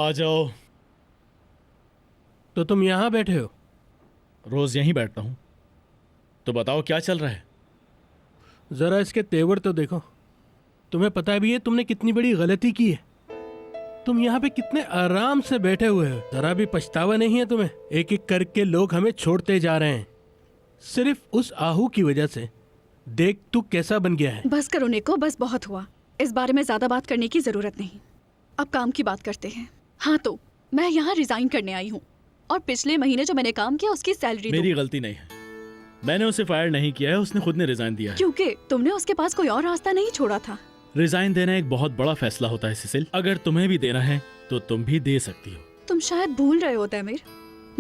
आ जाओ। तो तुम यहाँ बैठे हो? रोज यहीं बैठता हूँ। तो बताओ क्या चल रहा है? जरा इसके तेवर तो देखो। तुम्हें पता भी है तुमने कितनी बड़ी गलती की है। तुम यहाँ पे कितने आराम से बैठे हुए हो, जरा भी पछतावा नहीं है तुम्हें? एक एक करके लोग हमें छोड़ते जा रहे हैं सिर्फ उस आहू की वजह से। देख तू कैसा बन गया है। बस करो निको, बस बहुत हुआ। इस बारे में ज्यादा बात करने की जरूरत नहीं। अब काम की बात करते हैं। हाँ तो मैं यहाँ रिजाइन करने आई हूँ और पिछले महीने जो मैंने काम किया उसकी सैलरी मेरी गलती नहीं है। मैंने उसे फायर नहीं किया है, उसने खुद ने रिजाइन दिया है। क्योंकि तुमने उसके पास कोई और रास्ता नहीं छोड़ा था। रिजाइन देना एक बहुत बड़ा फैसला होता है सिसिल। अगर तुम्हें भी देना है तो तुम भी दे सकती हो। तुम शायद भूल रहे हो तैमिर,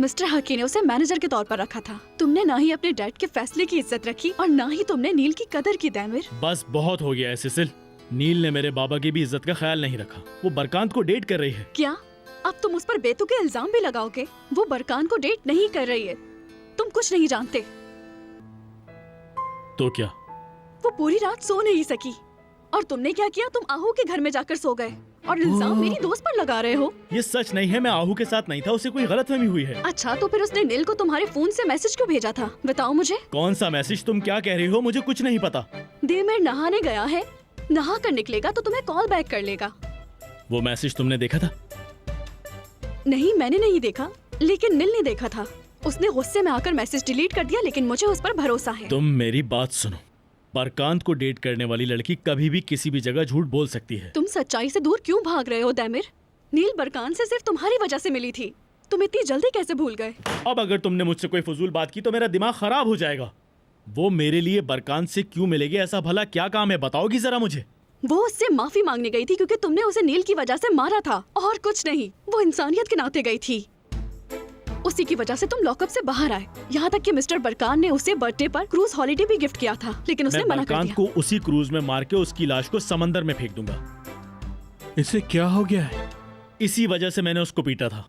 मिस्टर हकी ने उसे मैनेजर के तौर पर रखा था। तुमने ना ही अपने डैड के फैसले की इज्जत रखी और ना ही तुमने नील की कदर की तैमिर। बस बहुत हो गया है सिसिल। नील ने मेरे बाबा की भी इज्जत का ख्याल नहीं रखा। वो बरकांत को डेट कर रही है। क्या अब तुम उस पर बेतुके इल्जाम भी लगाओगे? वो बरकांत को डेट नहीं कर रही है। तुम कुछ नहीं जानते। तो क्या? वो पूरी रात सो नहीं सकी। और तुमने क्या किया? तुम आहू के घर में जाकर सो गए और इल्जाम मेरी दोस्त पर लगा रहे हो। ये सच नहीं है, मैं आहू के साथ नहीं था, उसे कोई गलतफहमी हुई है। अच्छा तो फिर उसने नील को तुम्हारे फोन से मैसेज क्यों भेजा था? बताओ मुझे। कौन सा मैसेज? तुम क्या कह रही हो? मुझे कुछ नहीं पता। देमेर नहाने गया है, नहा कर निकलेगा तो तुम्हें कॉल बैक कर लेगा। वो मैसेज तुमने देखा था? नहीं मैंने नहीं देखा, लेकिन नील ने देखा था। उसने गुस्से में आकर मैसेज डिलीट कर दिया, लेकिन मुझे उस पर भरोसा है। तुम मेरी बात सुनो। बरकांत को डेट करने वाली लड़की कभी भी किसी भी जगह झूठ बोल सकती है। तुम सच्चाई से दूर क्यों भाग रहे हो दैमिर? नील बरकांत से सिर्फ तुम्हारी वजह से मिली थी। तुम इतनी जल्दी कैसे भूल गए? अब अगर तुमने मुझसे कोई फजूल बात की तो मेरा दिमाग खराब हो जाएगा। वो मेरे लिए बरकांत से क्यों मिलेगी? ऐसा भला क्या काम है, बताओगी जरा मुझे? वो उससे माफी मांगने गई थी क्योंकि तुमने उसे नील की वजह से मारा था, और कुछ नहीं। वो इंसानियत के नाते गई थी। उसी की वजह से तुम लॉकअप से बाहर आए। यहाँ तक कि मिस्टर बरकान ने उसे बर्थडे पर क्रूज हॉलिडे भी गिफ्ट किया था, लेकिन उसने मना कर दिया। बरकांत को उसी क्रूज में मार के उसकी लाश को समंदर में फेंक दूंगा। इसे क्या हो गया है? इसी वजह से मैंने उसको पीटा था।